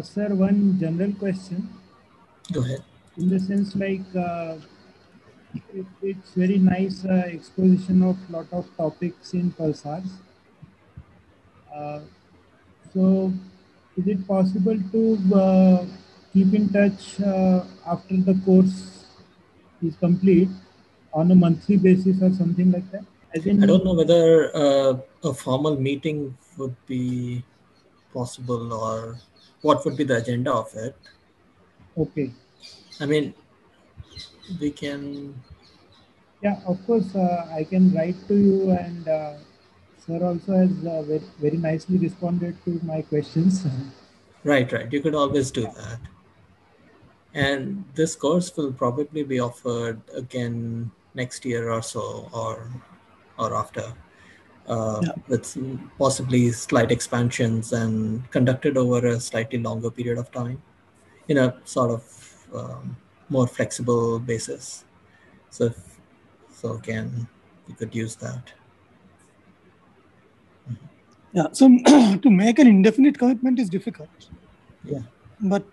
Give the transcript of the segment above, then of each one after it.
Sir, one general question. Go ahead. In the sense like it's very nice exposition of lot of topics in pulsars. So is it possible to keep in touch after the course is complete on a monthly basis or something like that? As I don't in, know whether a formal meeting would be possible or what would be the agenda of it. okay. I mean, we can. Yeah, of course, I can write to you, and sir also has very nicely responded to my questions. Right. You could always do that. And this course will probably be offered again next year or so, or after, Yeah. with possibly slight expansions and conducted over a slightly longer period of time, in a sort of more flexible basis. So, again, we could use that. Yeah. So to make an indefinite commitment is difficult. Yeah. But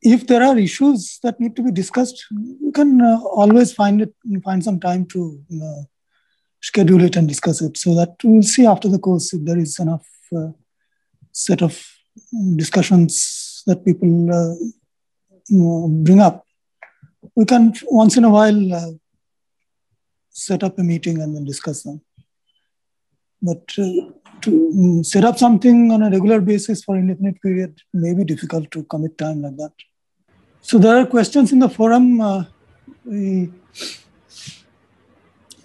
if there are issues that need to be discussed, you can always find some time to schedule it and discuss it. So that we'll see after the course if there is enough set of discussions that people bring up. We can once in a while set up a meeting and then discuss them. But to set up something on a regular basis for indefinite period may be difficult to commit time like that. So there are questions in the forum. We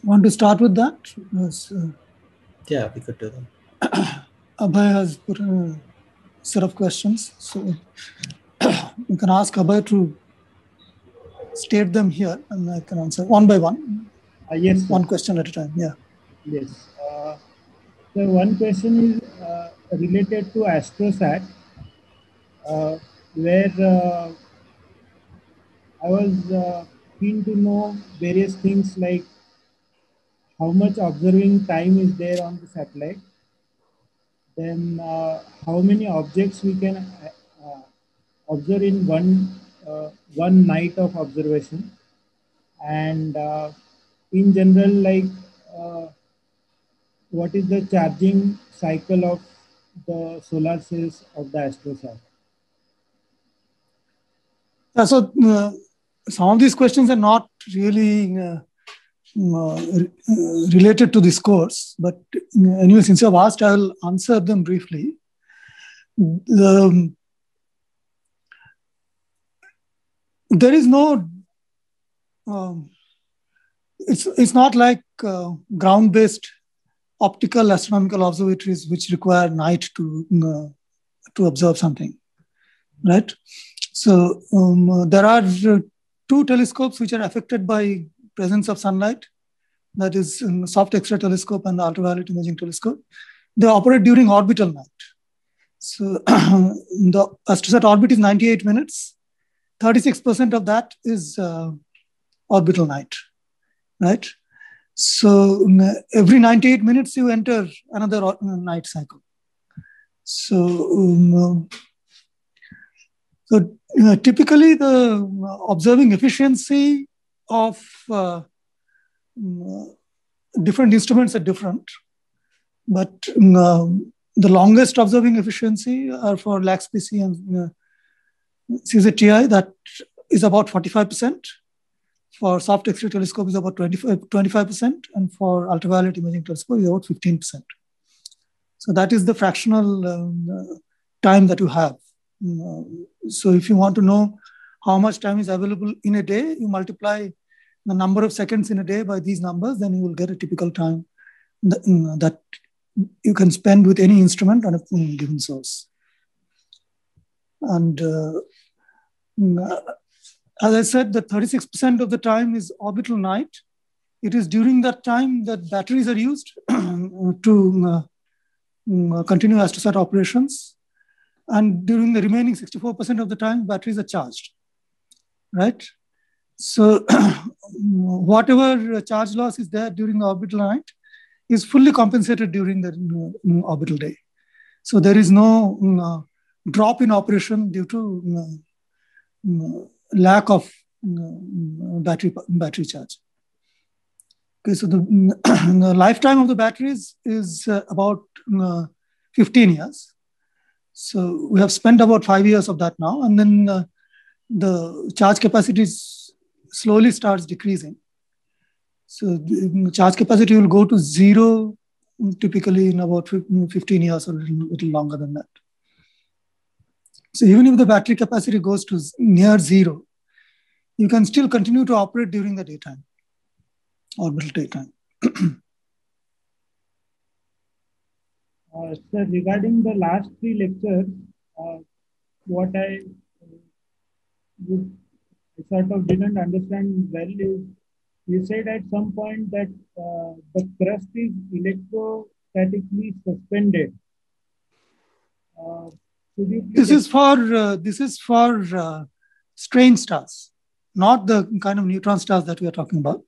want to start with that. Yeah, we could do that. Abhay has put a set of questions. So you can ask Abhay to state them here and I can answer one by one. Yes, sir. One question at a time. Yeah. Yes. So one question is related to AstroSat, where I was keen to know various things like how much observing time is there on the satellite, then how many objects we can observe in one night of observation, and in general, like what is the charging cycle of the solar cells of the AstroSat? So some of these questions are not really related to this course, but anyway, since you have asked, I will answer them briefly. There is no, it's not like ground-based optical astronomical observatories which require night to observe something, right? So there are two telescopes which are affected by presence of sunlight. That is soft X-ray telescope and the ultraviolet imaging telescope. They operate during orbital night. So the AstroSat orbit is 98 minutes. 36% of that is orbital night, right? So every 98 minutes you enter another night cycle. So, typically the observing efficiency of different instruments are different, but the longest observing efficiency are for LAX-PC and CZTI, that is about 45%. For soft X-ray telescope is about 25%, and for ultraviolet imaging telescope is about 15%. So that is the fractional time that you have. So if you want to know how much time is available in a day, you multiply the number of seconds in a day by these numbers, then you will get a typical time that you can spend with any instrument on a given source. And as I said, that 36% of the time is orbital night. It is during that time that batteries are used to continue AstroSat operations. And during the remaining 64% of the time, batteries are charged, right? So whatever charge loss is there during the orbital night is fully compensated during the orbital day. So there is no drop in operation due to lack of battery charge. Okay, so the lifetime of the batteries is about 15 years. So we have spent about 5 years of that now, and then the charge capacity slowly starts decreasing. So the charge capacity will go to zero typically in about 15 years or a little longer than that. So even if the battery capacity goes to near zero, you can still continue to operate during the daytime, orbital daytime. Sir, regarding the last 3 lectures, what I sort of didn't understand well is, you said at some point that the crust is electrostatically suspended. This is for strange stars, not the kind of neutron stars that we are talking about.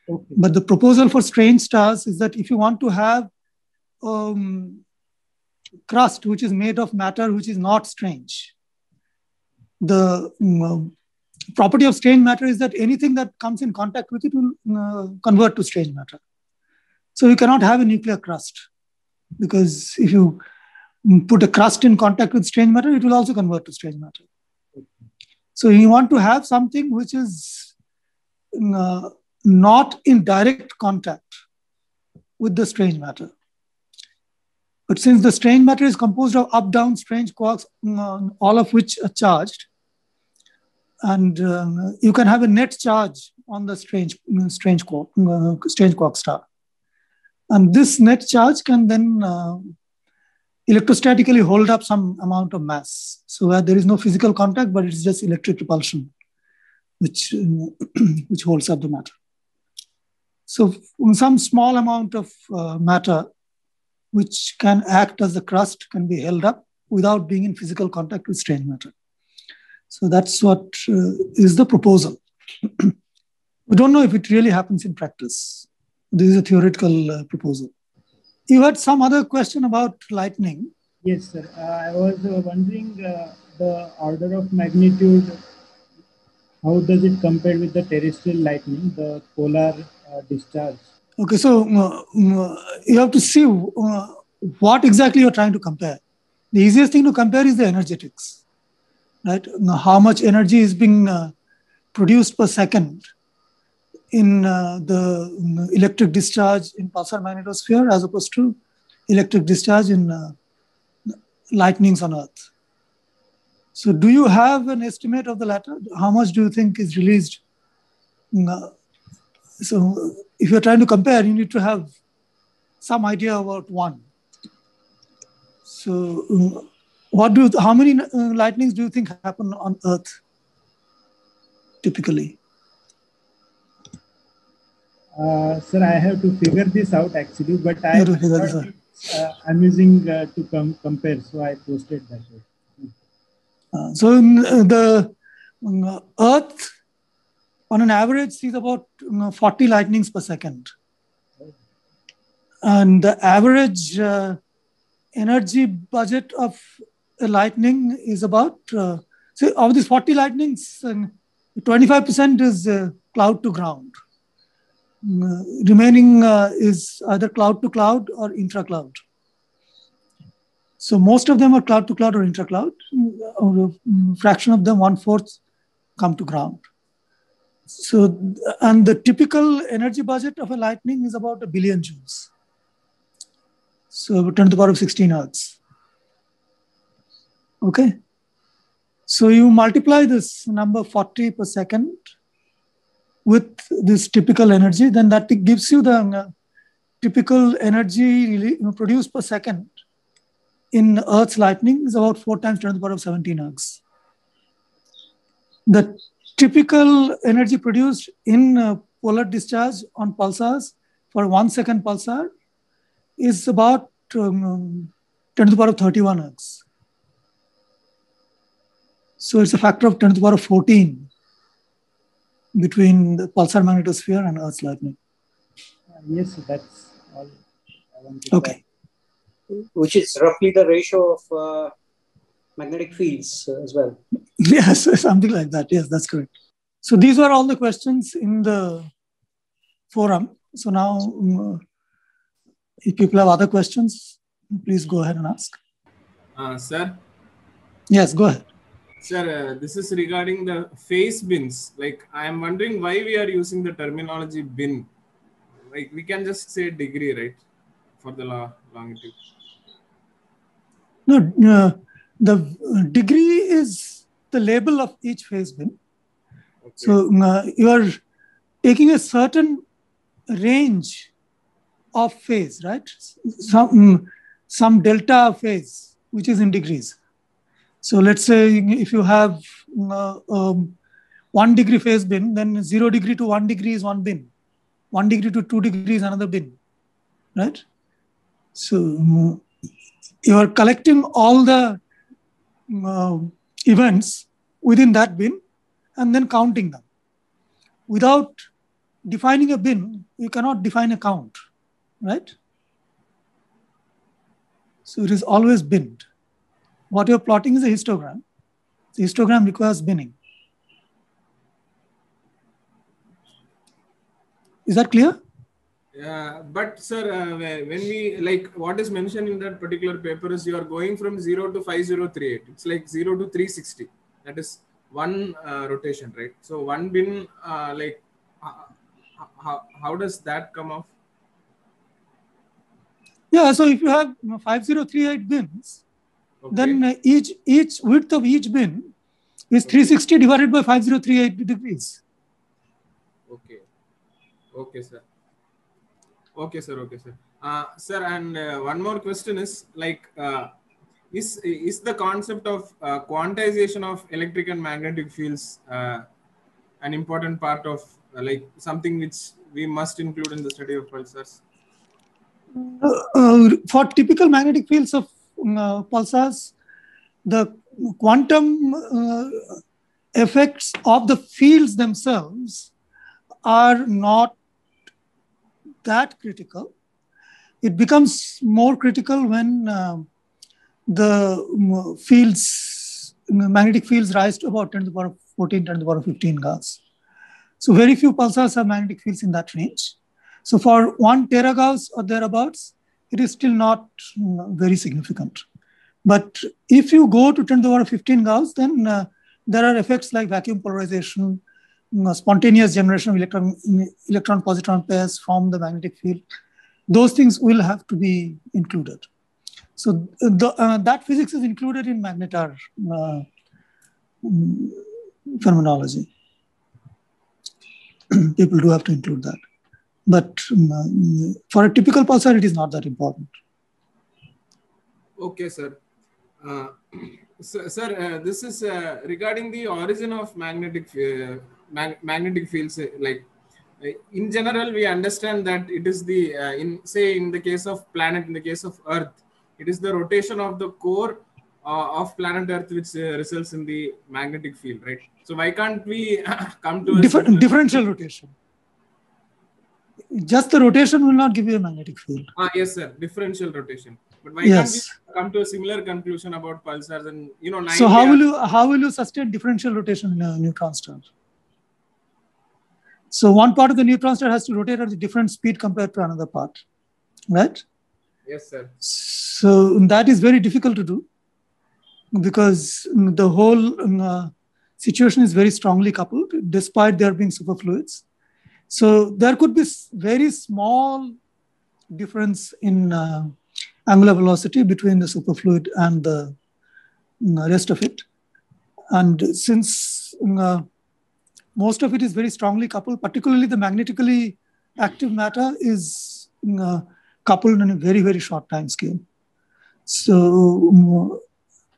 Okay. But the proposal for strange stars is that if you want to have crust which is made of matter which is not strange, the property of strange matter is that anything that comes in contact with it will convert to strange matter. So you cannot have a nuclear crust, because if you put a crust in contact with strange matter, it will also convert to strange matter. So you want to have something which is not in direct contact with the strange matter. But since the strange matter is composed of up-down strange quarks, all of which are charged, and you can have a net charge on the strange quark star. And this net charge can then electrostatically hold up some amount of mass. So where there is no physical contact, but it's just electric repulsion, which holds up the matter. So some small amount of matter which can act as the crust can be held up without being in physical contact with strange matter. So that's what is the proposal. We don't know if it really happens in practice. This is a theoretical proposal. You had some other question about lightning. Yes, sir. I was wondering the order of magnitude, how does it compare with the terrestrial lightning, the polar discharge? Okay, so you have to see what exactly you're trying to compare. The easiest thing to compare is the energetics, right? How much energy is being produced per second in the electric discharge in pulsar magnetosphere as opposed to electric discharge in lightnings on Earth. So do you have an estimate of the latter? How much do you think is released? So if you're trying to compare, you need to have some idea about one. So how many lightnings do you think happen on Earth typically? Sir, I have to figure this out actually, but I thought it's amusing to compare, so I posted that way. So in the Earth, on an average, sees about 40 lightnings per second. And the average energy budget of a lightning is about, so of these 40 lightnings, 25% is cloud to ground. Remaining is either cloud to cloud or intra-cloud. So most of them are cloud to cloud or intra-cloud. A fraction of them, 1/4, come to ground. So, and the typical energy budget of a lightning is about 1 billion joules. So 10 to the power of 16 hertz. Okay. So you multiply this number 40 per second with this typical energy, then that gives you the typical energy produced per second in Earth's lightning is about 4 times 10 to the power of 17 hertz. The typical energy produced in polar discharge on pulsars for 1 second pulsar is about 10 to the power of 31 hertz. So it's a factor of 10 to the power of 14 between the pulsar magnetosphere and Earth's lightning. Yes, that's all I want to Okay. which is roughly the ratio of magnetic fields as well. Yes, something like that. Yes, that's correct. So these were all the questions in the forum. So now, if people have other questions, please go ahead and ask. Sir? Yes, go ahead. Sir, this is regarding the phase bins. Like, I am wondering why we are using the terminology bin. Like, we can just say degree, right? For the longitude. No, the degree is the label of each phase bin. Okay. So you are taking a certain range of phase, right? Some delta phase, which is in degrees. So let's say if you have 1 degree phase bin, then 0 degree to 1 degree is one bin. 1 degree to 2 degrees is another bin, right? So you are collecting all the events within that bin and then counting them. Without defining a bin, you cannot define a count, right? So it is always binned. What you're plotting is a histogram. The histogram requires binning. Is that clear? Yeah, but sir, when we, like, what is mentioned in that particular paper is you are going from 0 to 5038. It's like 0 to 360. That is one rotation, right? So one bin, like, how does that come off? Yeah, so if you have 5038 bins, okay, then each width of each bin is 360 divided by 5038 degrees. Okay. Okay, sir. Okay, sir. Okay, sir. Sir, and one more question is, like, is the concept of quantization of electric and magnetic fields an important part of like something which we must include in the study of pulsars? For typical magnetic fields of pulsars, the quantum effects of the fields themselves are not that critical. It becomes more critical when the fields, magnetic fields, rise to about 10 to the power of 14, 10 to the power of 15 Gauss. So very few pulsars have magnetic fields in that range. So for 1 teragauss or thereabouts, it is still not very significant. But if you go to 10 to the power of 15 Gauss, then there are effects like vacuum polarization, spontaneous generation of electron-positron pairs from the magnetic field. Those things will have to be included. So that physics is included in magnetar phenomenology. People do have to include that. But for a typical pulsar, it is not that important. Okay, sir. Sir, this is regarding the origin of magnetic fields. Like, in general, we understand that it is the, in the case of planet, in the case of Earth, it is the rotation of the core of planet Earth which results in the magnetic field, right? So why can't we come to a differential rotation? Just the rotation will not give you a magnetic field. Yes, sir. Differential rotation. But why can't we come to a similar conclusion about pulsars? And so how will you sustain differential rotation in a neutron star? So one part of the neutron star has to rotate at a different speed compared to another part, right? Yes, sir. So that is very difficult to do because the whole situation is very strongly coupled, despite there being superfluids. So there could be very small difference in angular velocity between the superfluid and the rest of it. And since most of it is very strongly coupled, particularly the magnetically active matter is coupled in a very, very short time scale. So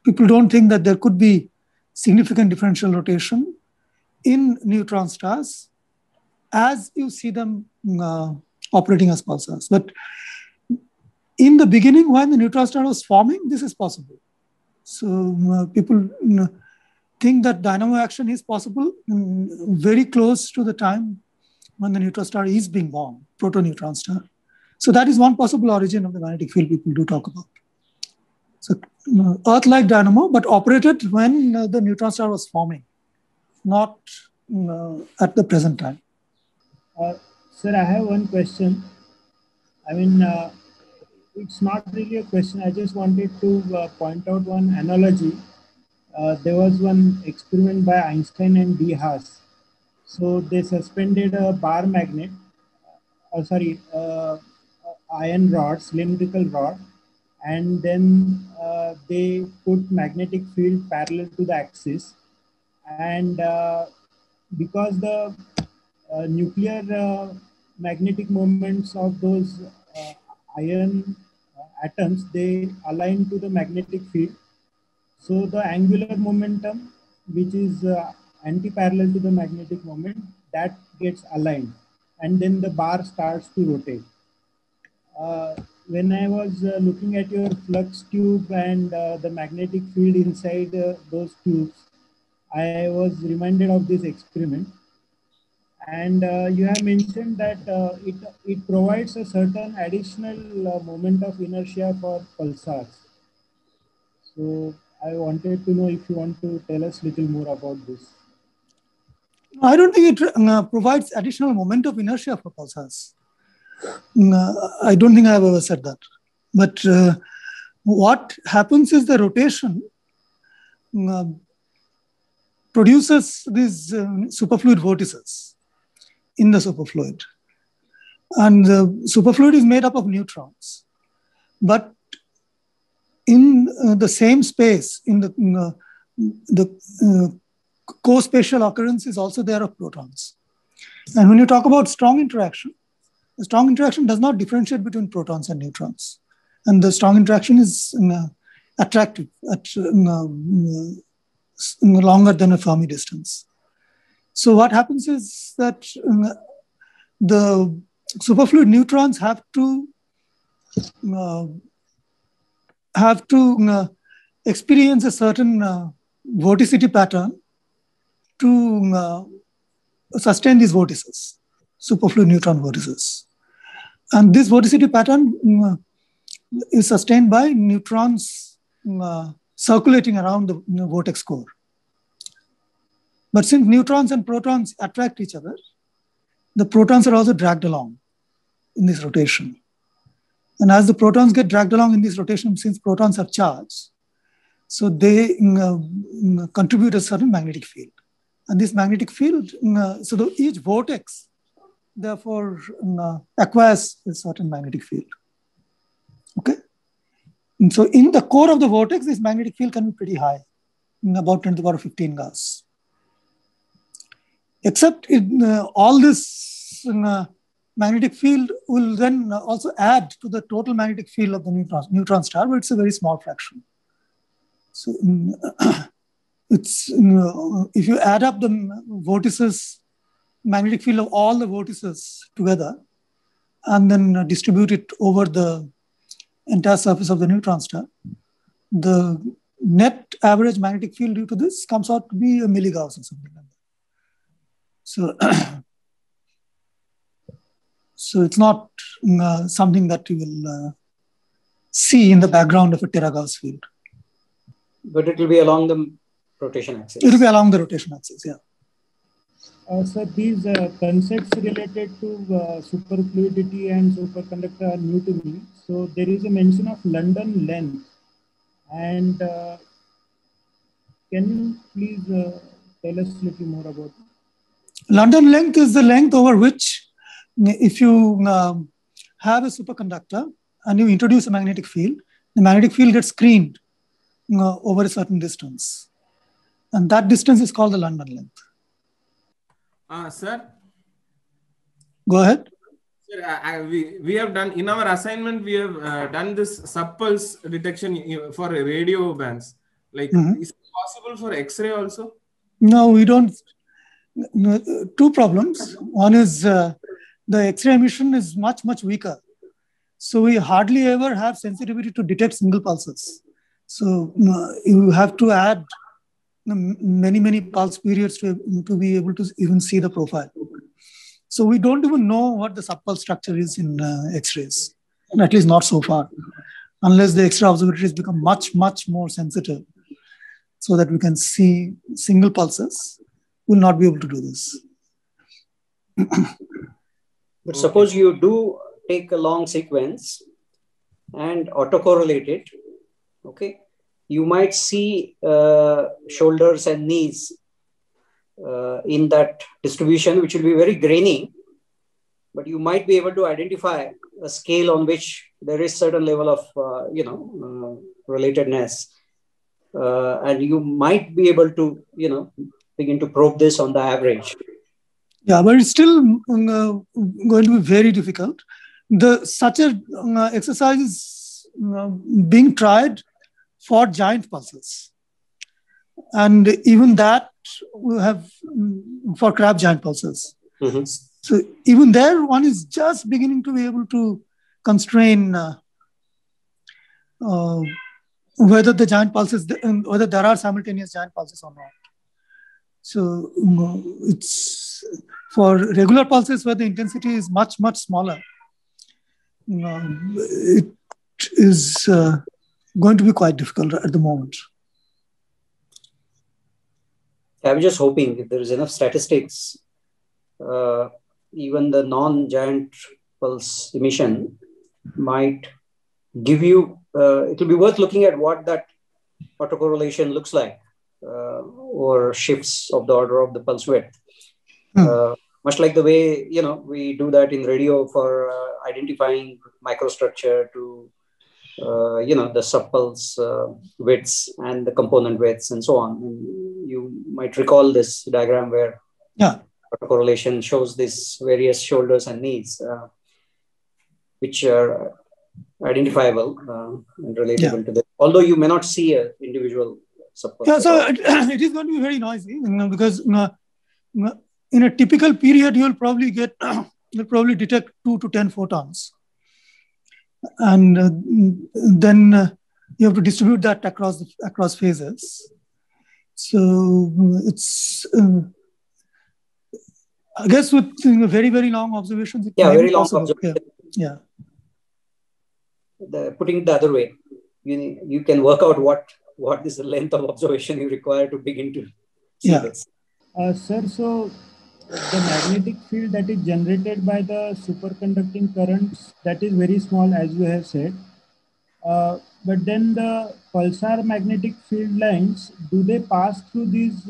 people don't think that there could be significant differential rotation in neutron stars as you see them operating as pulsars. But in the beginning, when the neutron star was forming, this is possible. So people think that dynamo action is possible very close to the time when the neutron star is being born, proto-neutron star. So that is one possible origin of the magnetic field people do talk about. So Earth-like dynamo, but operated when the neutron star was forming, not at the present time. Sir, I have one question. I mean, it's not really a question. I just wanted to point out one analogy. There was one experiment by Einstein and D. Haas. So they suspended a bar magnet, iron rod, cylindrical rod, and then they put magnetic field parallel to the axis. And because the nuclear magnetic moments of those iron atoms, they align to the magnetic field. So the angular momentum, which is anti-parallel to the magnetic moment, that gets aligned, and then the bar starts to rotate. When I was looking at your flux tube and the magnetic field inside those tubes, I was reminded of this experiment. And you have mentioned that it provides a certain additional moment of inertia for pulsars. So I wanted to know if you want to tell us a little more about this. I don't think it provides additional moment of inertia for pulsars. I don't think I have ever said that. But what happens is the rotation produces these superfluid vortices in the superfluid. And the superfluid is made up of neutrons. But in the same space, in the co-spatial occurrence is also there of protons. And when you talk about strong interaction, the strong interaction does not differentiate between protons and neutrons. And the strong interaction is attractive at longer than a Fermi distance. So what happens is that the superfluid neutrons have to experience a certain vorticity pattern to sustain these vortices, superfluid neutron vortices. And this vorticity pattern is sustained by neutrons circulating around the vortex core. But since neutrons and protons attract each other, the protons are also dragged along in this rotation. And as the protons get dragged along in this rotation, since protons have charge, so they contribute a certain magnetic field. And this magnetic field, so each vortex, therefore, acquires a certain magnetic field. Okay? And so in the core of the vortex, this magnetic field can be pretty high, about 10 to the power 15 Gauss. Except all this magnetic field will then also add to the total magnetic field of the neutron star, but it's a very small fraction. So it's if you add up the vortices, magnetic field of all the vortices together, and then distribute it over the entire surface of the neutron star, the net average magnetic field due to this comes out to be a milligauss or something like that. So, so it's not something that you will see in the background of a teragauss field. But it will be along the rotation axis. It will be along the rotation axis, yeah. So these concepts related to superfluidity and superconductor are new to me. So there is a mention of London length. And can you please tell us a little more about it? London length is the length over which, if you have a superconductor and you introduce a magnetic field, the magnetic field gets screened over a certain distance. And that distance is called the London length. Sir? Go ahead. Sir, we have done, in our assignment, we have done this sub-pulse detection for radio bands. Like, is it possible for X-ray also? No, we don't. Two problems. One is the X-ray emission is much, much weaker. So we hardly ever have sensitivity to detect single pulses. So you have to add many, many pulse periods to be able to even see the profile. So we don't even know what the subpulse structure is in X-rays, at least not so far. unless the extra observatories become much, much more sensitive so that we can see single pulses, we'll not be able to do this. But suppose you do take a long sequence and autocorrelate it, okay, you might see shoulders and knees in that distribution, which will be very grainy, but you might be able to identify a scale on which there is certain level of, relatedness. And you might be able to, begin to probe this on the average. Yeah, but it's still going to be very difficult. Such a exercise is being tried for giant pulses. And even that we have for crab giant pulses. Mm-hmm. So even there, one is just beginning to be able to constrain whether the giant pulses, whether there are simultaneous giant pulses or not. So it's for regular pulses where the intensity is much, much smaller. It is going to be quite difficult at the moment. I was just hoping if there is enough statistics, even the non-giant pulse emission might give you, it will be worth looking at what that autocorrelation looks like, or shifts of the order of the pulse width. Much like the way, we do that in radio for identifying microstructure to, the subpulse widths and the component widths and so on. And you might recall this diagram where autocorrelation shows these various shoulders and knees, which are identifiable and relatable to them. Although you may not see an individual subpulse. Yeah, so it is going to be very noisy, because in a typical period, you'll probably detect 2 to 10 photons. And then you have to distribute that across phases. So it's, I guess with very, very long observations. Very long observations. Yeah. Putting it the other way, you can work out what is the length of observation you require to begin to see this. Sir, so the magnetic field that is generated by the superconducting currents, that is very small, as you have said. But then the pulsar magnetic field lines, do they pass through these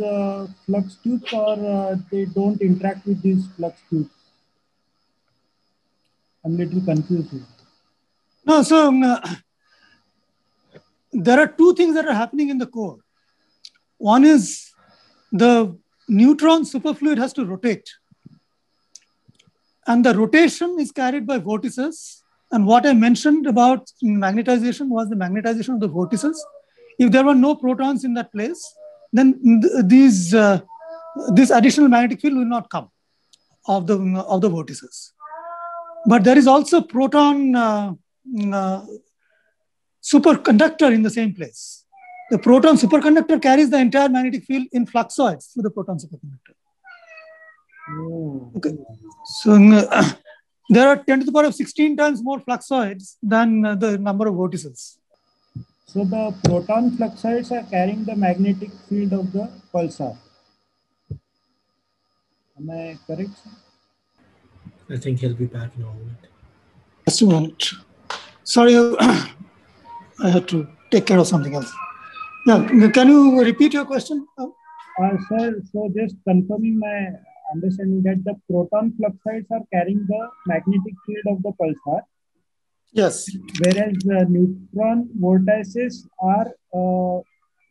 flux tubes, or they don't interact with these flux tubes? I'm a little confused here. No, so there are two things that are happening in the core. One is the neutron superfluid has to rotate. And the rotation is carried by vortices. And what I mentioned about magnetization was the magnetization of the vortices. If there were no protons in that place, then this additional magnetic field will not come of the vortices. But there is also proton superconductor in the same place. The proton superconductor carries the entire magnetic field in fluxoids through the proton superconductor. Okay. So there are 10 to the power of 16 times more fluxoids than the number of vortices. So the proton fluxoids are carrying the magnetic field of the pulsar. Am I correct, sir? I think he'll be back in a moment. Just a minute. Sorry, I had to take care of something else. Yeah, can you repeat your question? Sir, so just confirming my understanding that the proton fluxoids are carrying the magnetic field of the pulsar. Yes. Whereas the neutron vortices are,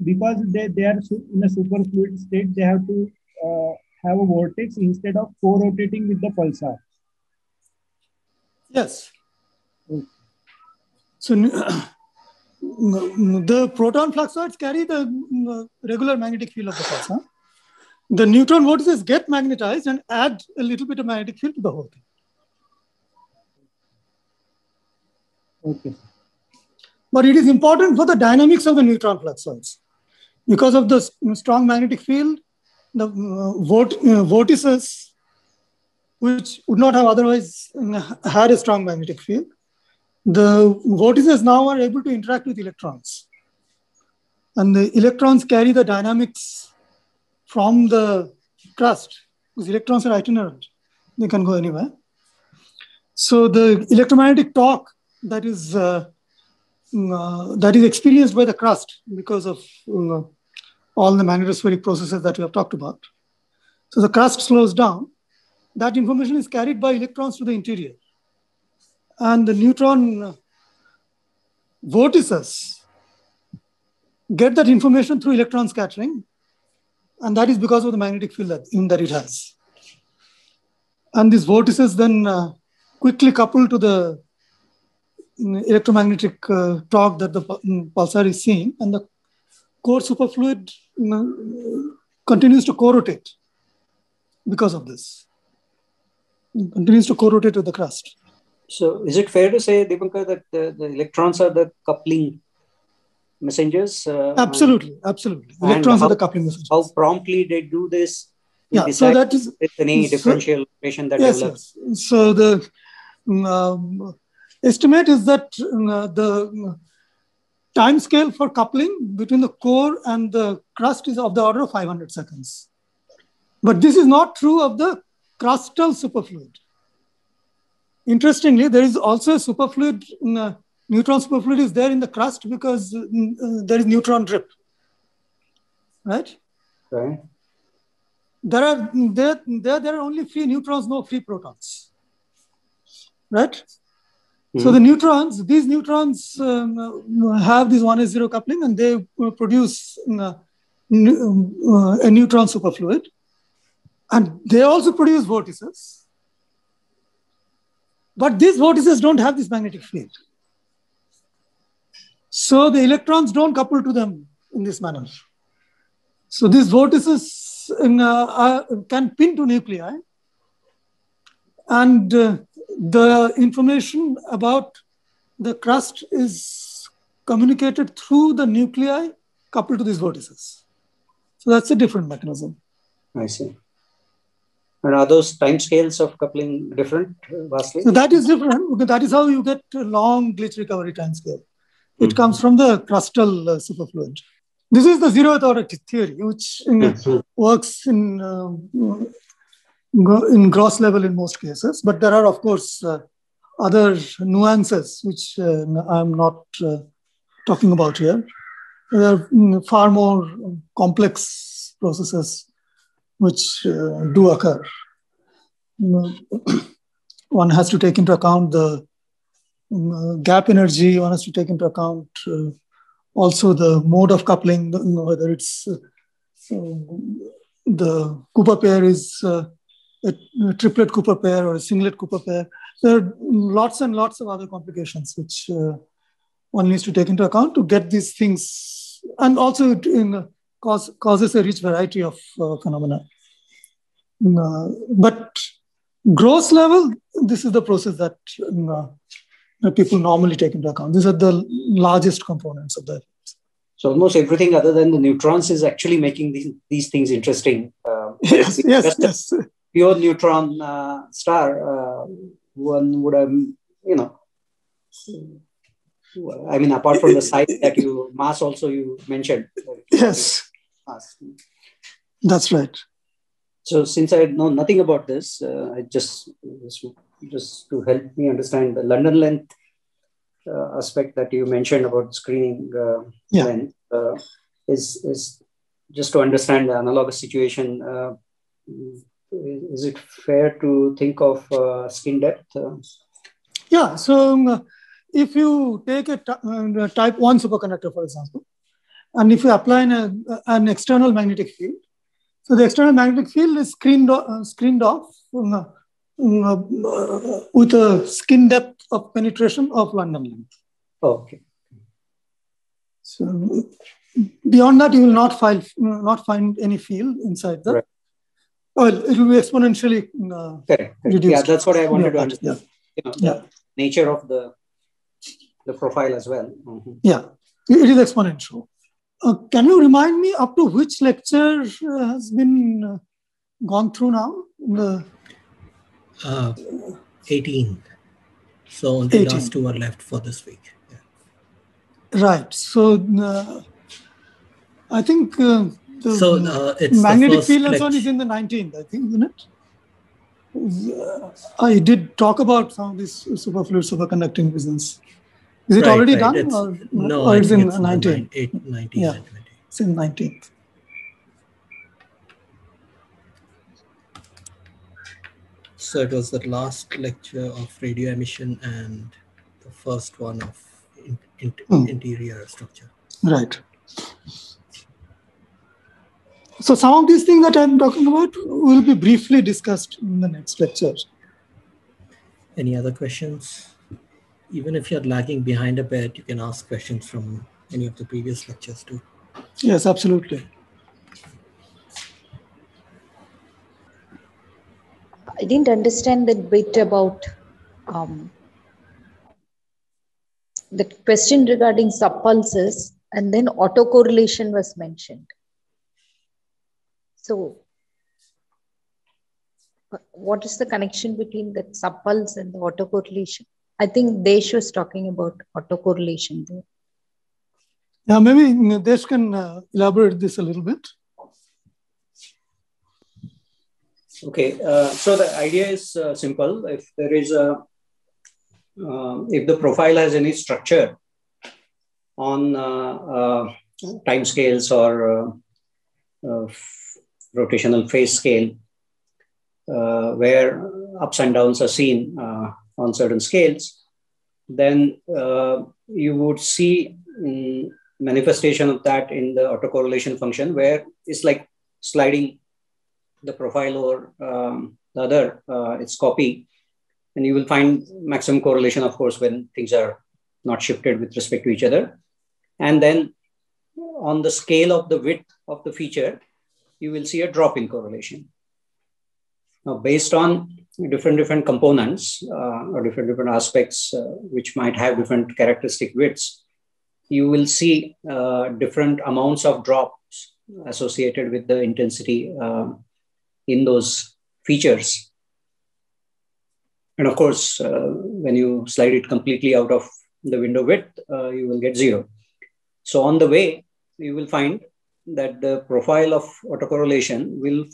because they are in a superfluid state, they have to have a vortex instead of co-rotating with the pulsar. Yes. Okay. So the proton fluxoids carry the regular magnetic field of the pulsar. The neutron vortices get magnetized and add a little bit of magnetic field to the whole thing. Okay. But it is important for the dynamics of the neutron fluxoids. Because of the strong magnetic field, the vortices, which would not have otherwise had a strong magnetic field, the vortices now are able to interact with electrons. And the electrons carry the dynamics from the crust, because electrons are itinerant. They can go anywhere. So the electromagnetic torque that is experienced by the crust because of all the magnetospheric processes that we have talked about. So the crust slows down. That information is carried by electrons to the interior. And the neutron vortices get that information through electron scattering. And that is because of the magnetic field that it has. And these vortices then quickly couple to the electromagnetic torque that the pulsar is seeing. And the core superfluid continues to co-rotate because of this. It continues to co-rotate with the crust. So is it fair to say, Deepankar, that the electrons are the coupling messengers? Absolutely. Electrons are the coupling messengers. How promptly they do this? Yeah, so that is any differential equation that develops. Yes. So the estimate is that the time scale for coupling between the core and the crust is of the order of 500 seconds. But this is not true of the crustal superfluid. Interestingly, there is also a superfluid, neutron superfluid is there in the crust because there is neutron drift, right? Right. There are only free neutrons, no free protons, right? Mm-hmm. So the neutrons, these neutrons have this 1s0 coupling and they produce a neutron superfluid. And they also produce vortices. But these vortices don't have this magnetic field. So the electrons don't couple to them in this manner. So these vortices can pin to nuclei. And the information about the crust is communicated through the nuclei coupled to these vortices. So that's a different mechanism. I see. And are those time scales of coupling different vastly? So that is different because that is how you get a long glitch recovery time scale. It comes from the crustal superfluid. This is the zeroth order theory, which works in gross level in most cases. But there are, of course, other nuances, which I'm not talking about here. There are far more complex processes which do occur. One has to take into account the gap energy. One has to take into account also the mode of coupling, whether it's the Cooper pair is a triplet Cooper pair or a singlet Cooper pair. There are lots and lots of other complications which one needs to take into account to get these things, and also causes a rich variety of phenomena. But gross level, this is the process that people normally take into account. These are the largest components of the effects. So almost everything other than the neutrons is actually making these things interesting. Yes. Pure neutron star, one would have, I mean, apart from the size that mass also you mentioned. Yes, mass. That's right. So since I know nothing about this, I just to help me understand the London length aspect that you mentioned about screening length is just to understand the analogous situation. Is it fair to think of skin depth? Yeah. So if you take a type 1 superconductor, for example, and if you apply an external magnetic field, so the external magnetic field is screened off with a skin depth of penetration of London length. Okay. So beyond that, you will not find any field inside the. Right. Well, it will be exponentially reduced. Yeah, that's what I wanted to understand. The nature of the profile as well. Mm-hmm. Yeah, it is exponential. Can you remind me up to which lecture has been gone through now? 18. So only 18. last two are left for this week. Yeah. Right. So I think the it's magnetic the field and so on is in the 19th, I think, isn't it? I did talk about some of this superfluid superconducting business. Is it already done? No, I it's think in it's 19? 19 Yeah, and 20. it's in 19th. So it was the last lecture of radio emission and the first one of interior structure. Right. So some of these things that I'm talking about will be briefly discussed in the next lecture. Any other questions? Even if you're lagging behind a bit, you can ask questions from any of the previous lectures too. Yes, absolutely. I didn't understand that bit about the question regarding subpulses, and then autocorrelation was mentioned. So what is the connection between the subpulse and the autocorrelation? I think Desh was talking about autocorrelation there. Yeah, maybe Desh can elaborate this a little bit. Okay, so the idea is simple. If there is if the profile has any structure on time scales or rotational phase scale, where ups and downs are seen on certain scales, then you would see manifestation of that in the autocorrelation function, where it's like sliding the profile or the other, its copy, and you will find maximum correlation, of course, when things are not shifted with respect to each other. And then on the scale of the width of the feature, you will see a drop in correlation. Now, based on different components or different aspects, which might have different characteristic widths, you will see different amounts of drops associated with the intensity in those features. And of course, when you slide it completely out of the window width, you will get 0. So on the way, you will find that the profile of autocorrelation will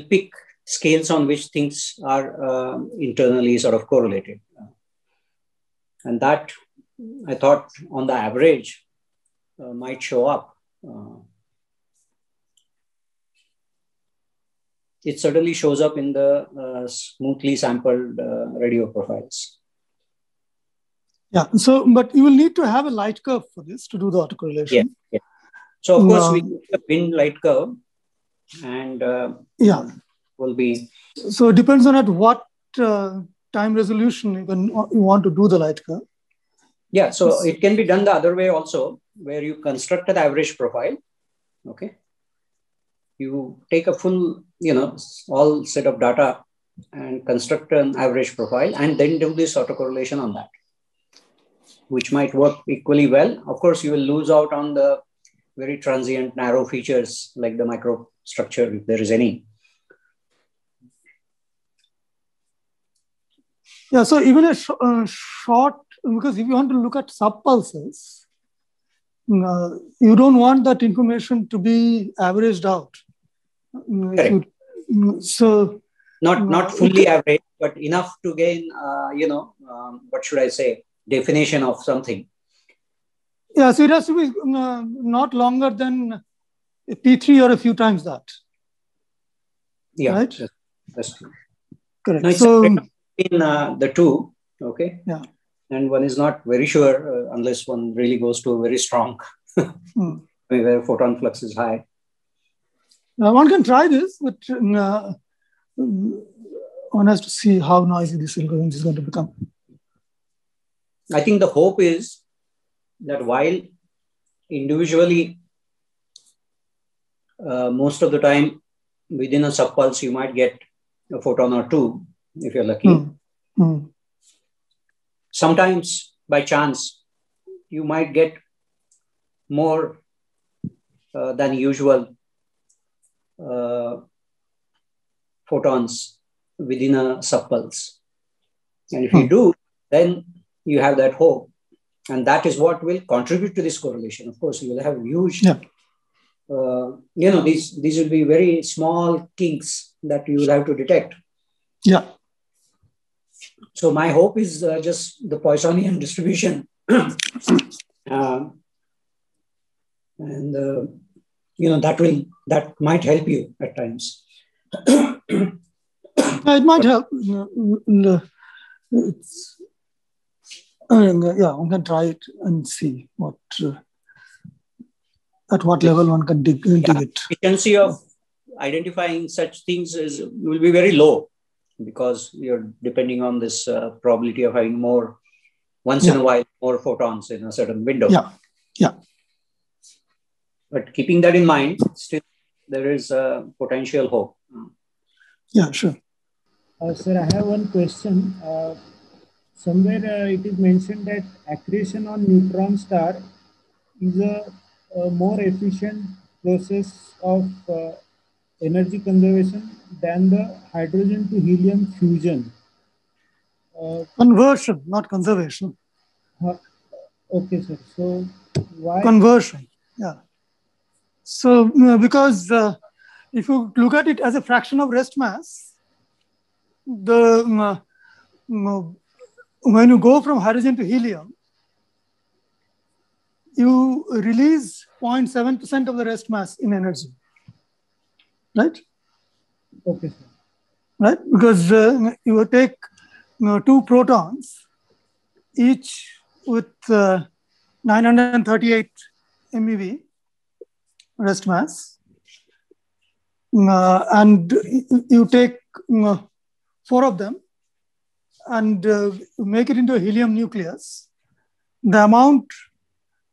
pick scales on which things are internally sort of correlated. And that, I thought, on the average, might show up. It certainly shows up in the smoothly sampled radio profiles. Yeah, so, but you will need to have a light curve for this to do the autocorrelation. Yeah. So, of course, we use a bin light curve, and will be. So, it depends on at what time resolution you want to do the light curve. Yeah, so it can be done the other way also, where you construct an average profile. Okay. You take a full, all set of data and construct an average profile, and then do this autocorrelation on that, which might work equally well. Of course, you will lose out on the very transient narrow features like the microstructure, if there is any. Yeah, so even a short, because if you want to look at subpulses, you don't want that information to be averaged out. So not fully average, but enough to gain, what should I say, definition of something. Yeah, so it has to be not longer than P3 or a few times that. Yeah, right? That's true. Correct. No, it's so in the two, okay? Yeah. And one is not very sure unless one really goes to a very strong, where photon flux is high. One can try this, but one has to see how noisy this range is going to become. I think the hope is that while individually, most of the time within a subpulse, you might get a photon or two, if you're lucky. Sometimes by chance, you might get more than usual photons within a subpulse. And if you do, then you have that hope. And that is what will contribute to this correlation. Of course, you will have huge, these will be very small kinks that you will have to detect. Yeah. So my hope is just the Poissonian distribution. That might help you at times. It might help. One can try it and see at what level one can dig it. Efficiency of identifying such things will be very low, because you're depending on this probability of having once in a while, more photons in a certain window. Yeah. But keeping that in mind, still there is a potential hope. Yeah, sure. Sir, I have one question. Somewhere it is mentioned that accretion on neutron star is a more efficient process of energy conservation than the hydrogen to helium fusion. Conversion, not conservation. Okay, sir. So why? Conversion, yeah. So because if you look at it as a fraction of rest mass, when you go from hydrogen to helium, you release 0.7% of the rest mass in energy, right? Okay, sir. Right, because you will take 2 protons, each with 938 MeV rest mass, and you take 4 of them and make it into a helium nucleus. The amount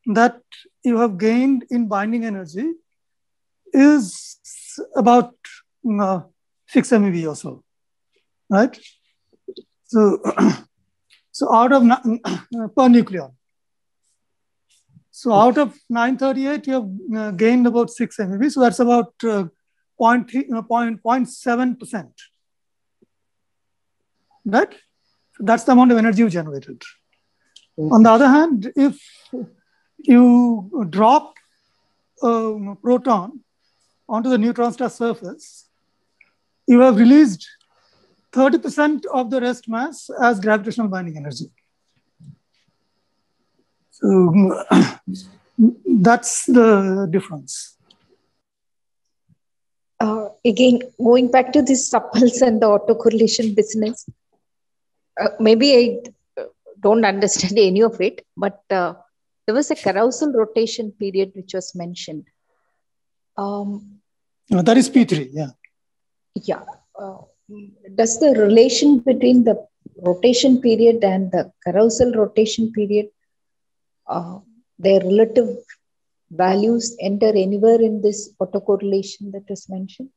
that you have gained in binding energy is about 6 MeV or so, right? So out of per nucleon. So out of 938, you have gained about 6 MeV. So that's about 0.7%, right? That's the amount of energy you generated. On the other hand, if you drop a proton onto the neutron star surface, you have released 30% of the rest mass as gravitational binding energy. So that's the difference. Again, going back to this supples and the autocorrelation business, maybe I don't understand any of it, but there was a carousel rotation period which was mentioned. That is P3, yeah. Yeah. Does the relation between the rotation period and the carousel rotation period, their relative values enter anywhere in this autocorrelation that was mentioned?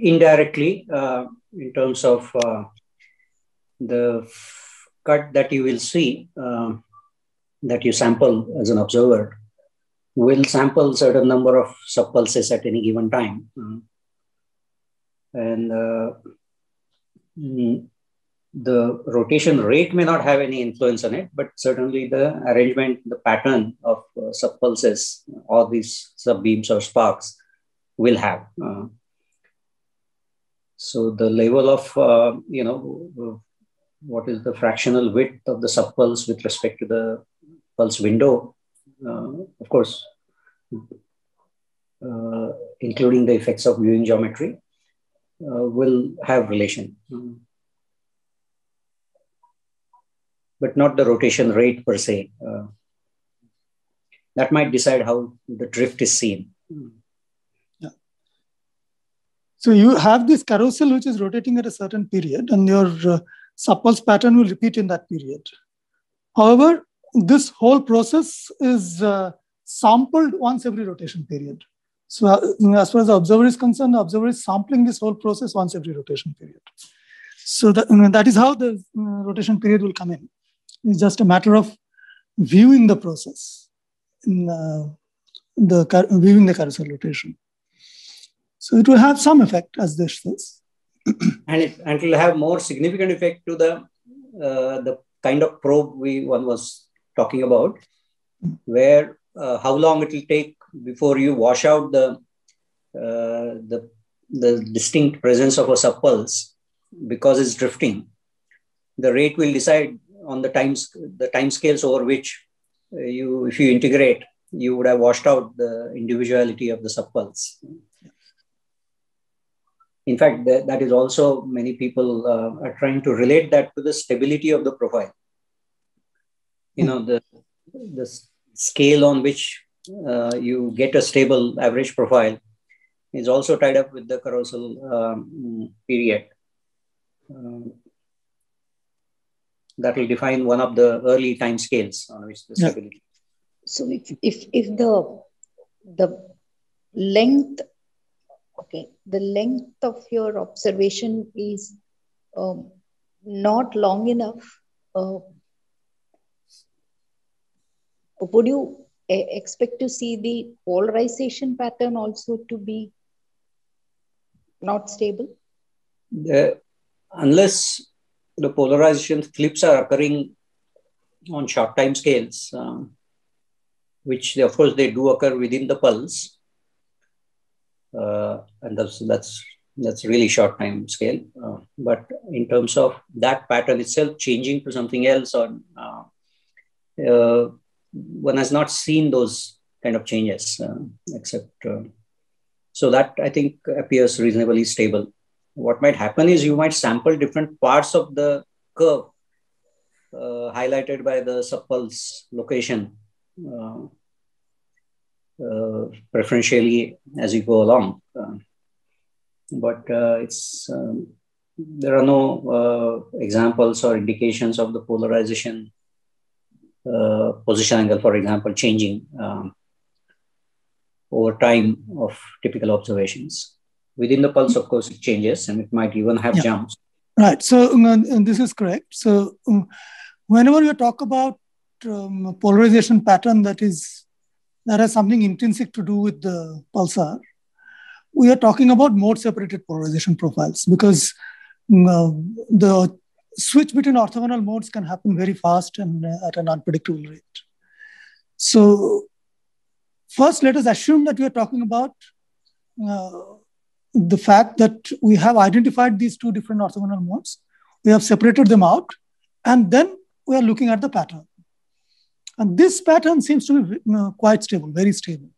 Indirectly, in terms of the cut that you will see, that you sample as an observer, will sample certain number of subpulses at any given time. And the rotation rate may not have any influence on it, but certainly the arrangement, the pattern of subpulses or these subbeams or sparks will have. So the level of, what is the fractional width of the subpulse with respect to the pulse window, of course, including the effects of viewing geometry, will have relation. But not the rotation rate per se. That might decide how the drift is seen. Yeah. So you have this carousel which is rotating at a certain period, and your subpulse pattern will repeat in that period. However, this whole process is sampled once every rotation period. So as far as the observer is concerned, the observer is sampling this whole process once every rotation period. So that is how the rotation period will come in. It's just a matter of viewing the process, viewing the carousel rotation. So it will have some effect, as this says. And it will have more significant effect to the kind of probe one was talking about, where how long it will take before you wash out the distinct presence of a subpulse because it's drifting. The rate will decide on the time scales over which if you integrate, you would have washed out the individuality of the subpulse. In fact, that is also, many people are trying to relate that to the stability of the profile. The scale on which you get a stable average profile is also tied up with the carousal period. That will define one of the early time scales on which the stability. So if the length, the length of your observation is not long enough, would you expect to see the polarization pattern also to be not stable? Unless the polarization flips are occurring on short time scales, which of course they do occur within the pulse, and that's really short time scale. But in terms of that pattern itself changing to something else, or one has not seen those kind of changes, except so that I think appears reasonably stable. What might happen is you might sample different parts of the curve highlighted by the subpulse location preferentially as you go along. But there are no examples or indications of the polarization position angle, for example, changing over time of typical observations. Within the pulse, of course, it changes, and it might even have jumps. Right. So and this is correct. So whenever you talk about polarization pattern that has something intrinsic to do with the pulsar, we are talking about mode-separated polarization profiles, because the switch between orthogonal modes can happen very fast and at an unpredictable rate. So first, let us assume that we are talking about the fact that we have identified these two different orthogonal modes. We have separated them out, and then we are looking at the pattern. And this pattern seems to be quite stable, very stable.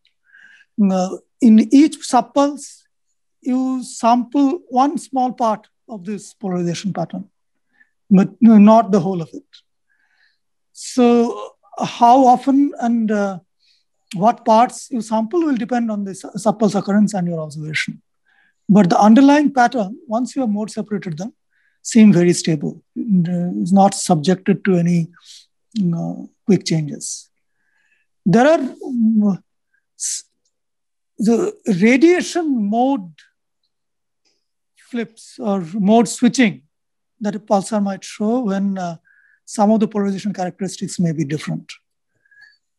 In each subpulse, you sample one small part of this polarization pattern, but not the whole of it. So how often and what parts you sample will depend on the subpulse occurrence and your observation. But the underlying pattern, once you have mode separated them, seem very stable. It's not subjected to any quick changes. There are the radiation mode flips or mode switching that a pulsar might show when some of the polarization characteristics may be different.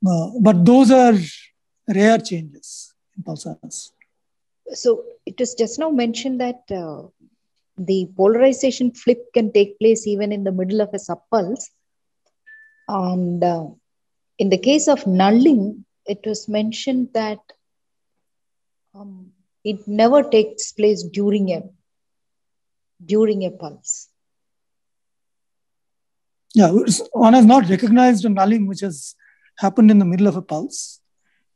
But those are rare changes in pulsars. So it was just now mentioned that the polarization flip can take place even in the middle of a subpulse. And in the case of nulling, it was mentioned that it never takes place during a pulse. Yeah, one has not recognized a nulling which has happened in the middle of a pulse.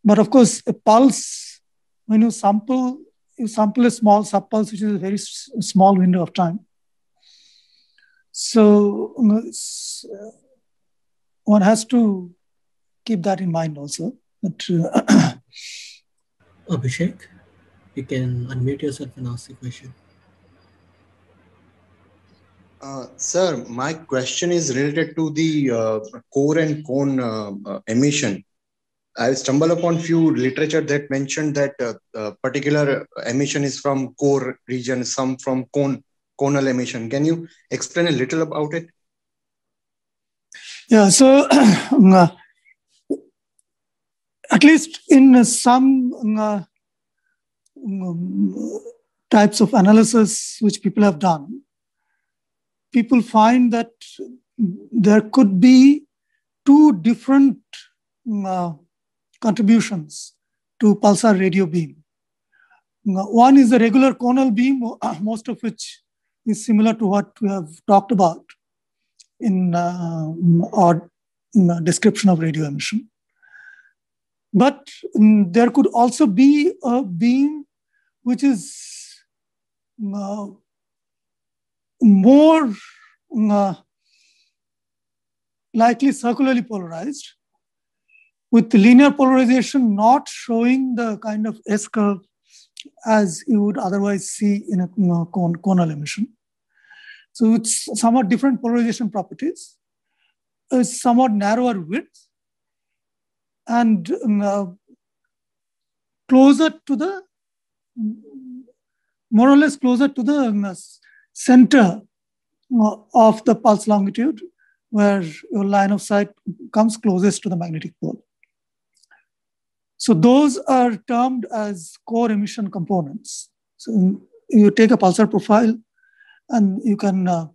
But of course, a pulse, when you sample a small subpulse, which is a very small window of time. So one has to keep that in mind also. Abhishek, you can unmute yourself and ask the question. Sir, my question is related to the core and cone emission. I stumbled upon few literature that mentioned that particular emission is from core region, some from conal emission. Can you explain a little about it? Yeah, so at least in some types of analysis which people have done, people find that there could be two different contributions to pulsar radio beam. One is the regular conal beam, most of which is similar to what we have talked about in our description of radio emission. But there could also be a beam which is more likely circularly polarized, with linear polarization not showing the kind of S-curve as you would otherwise see in a conal emission. So it's somewhat different polarization properties, a somewhat narrower width, and closer to the, more or less closer to the center of the pulse longitude, where your line of sight comes closest to the magnetic pole. So those are termed as core emission components. So you take a pulsar profile and you can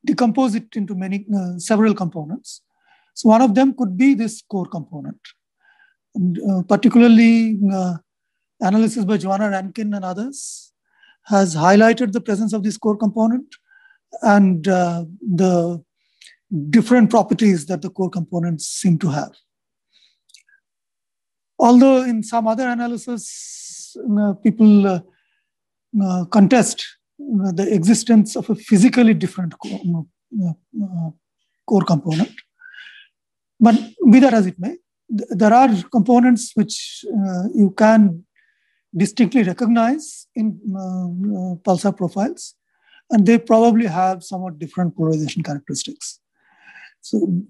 decompose it into several components. So one of them could be this core component. And, particularly analysis by Joanna Rankin and others has highlighted the presence of this core component and the different properties that the core components seem to have. Although in some other analysis, people contest the existence of a physically different core component. But be that as it may, there are components which you can distinctly recognize in pulsar profiles, and they probably have somewhat different polarization characteristics. So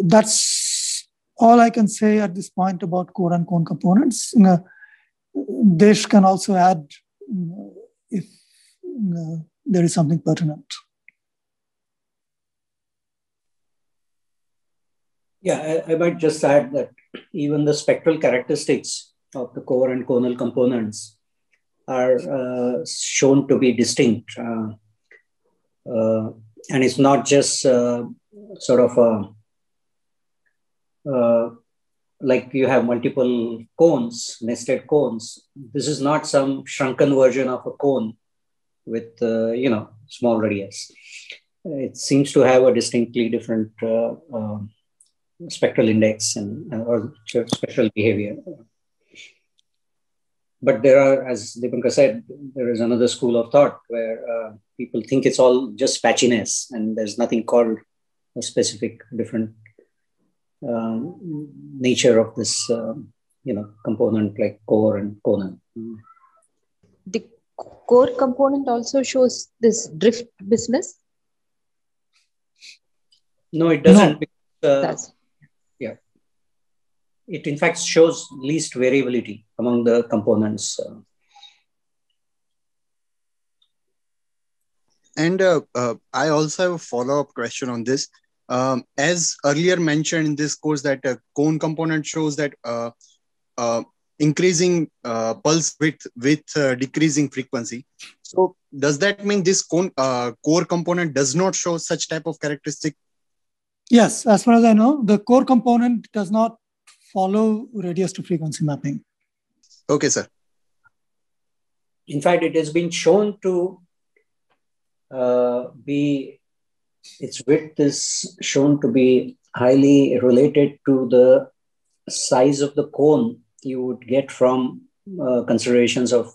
that's all I can say at this point about core and cone components. Desh can also add if there is something pertinent. Yeah, I might just add that even the spectral characteristics of the core and conal components are shown to be distinct. And it's not just sort of like you have multiple cones, nested cones. This is not some shrunken version of a cone with, small radius. It seems to have a distinctly different spectral index and or spectral behavior. But there are, as Dipankar said, there is another school of thought where people think it's all just patchiness and there's nothing called a specific different nature of this, component like core and conal. The core component also shows this drift business? No, it doesn't. No. Yeah. It in fact shows least variability among the components. And I also have a follow-up question on this. As earlier mentioned in this course, that cone component shows that increasing pulse width with decreasing frequency. So does that mean this core component does not show such type of characteristic? Yes, as far as I know, the core component does not follow radius to frequency mapping. Okay, sir. In fact, it has been shown to its width is shown to be highly related to the size of the cone you would get from considerations of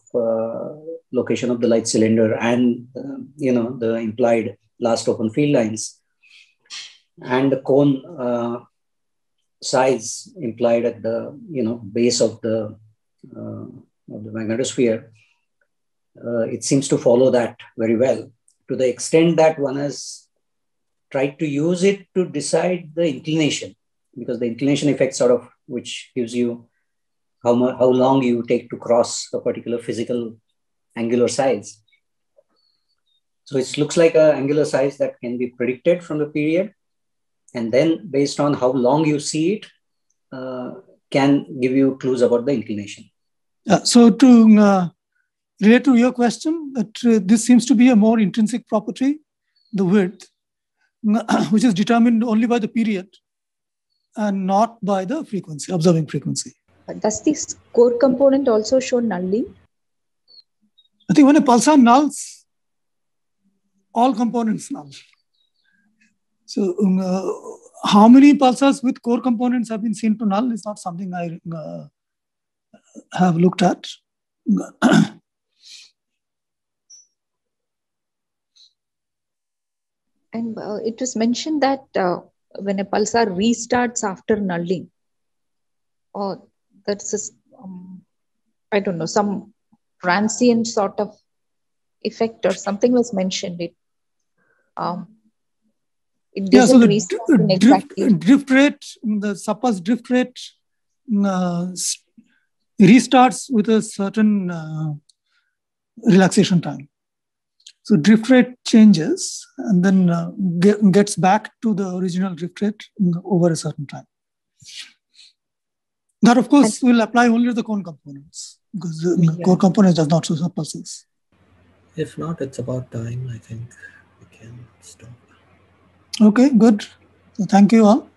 location of the light cylinder and the implied last open field lines, and the cone size implied at the base of the magnetosphere. It seems to follow that very well, to the extent that one has tried to use it to decide the inclination, because the inclination effect sort of, which gives you how long you take to cross a particular physical angular size. So it looks like an angular size that can be predicted from the period. And then based on how long you see it, can give you clues about the inclination. So to related to your question, that this seems to be a more intrinsic property, the width, which is determined only by the period and not by the frequency, observing frequency. Does this core component also show nulling? I think when a pulsar nulls, all components null. So how many pulsars with core components have been seen to null is not something I have looked at. And it was mentioned that when a pulsar restarts after nulling, or that's I don't know, some transient sort of effect or something was mentioned. It doesn't restart in exactly. Drift rate, the suppressed drift rate restarts with a certain relaxation time. So drift rate changes and then gets back to the original drift rate over a certain time. That, of course, will apply only to the cone components, because the core components does not show pulses. If not, it's about time. I think we can stop. Okay, good. So thank you all.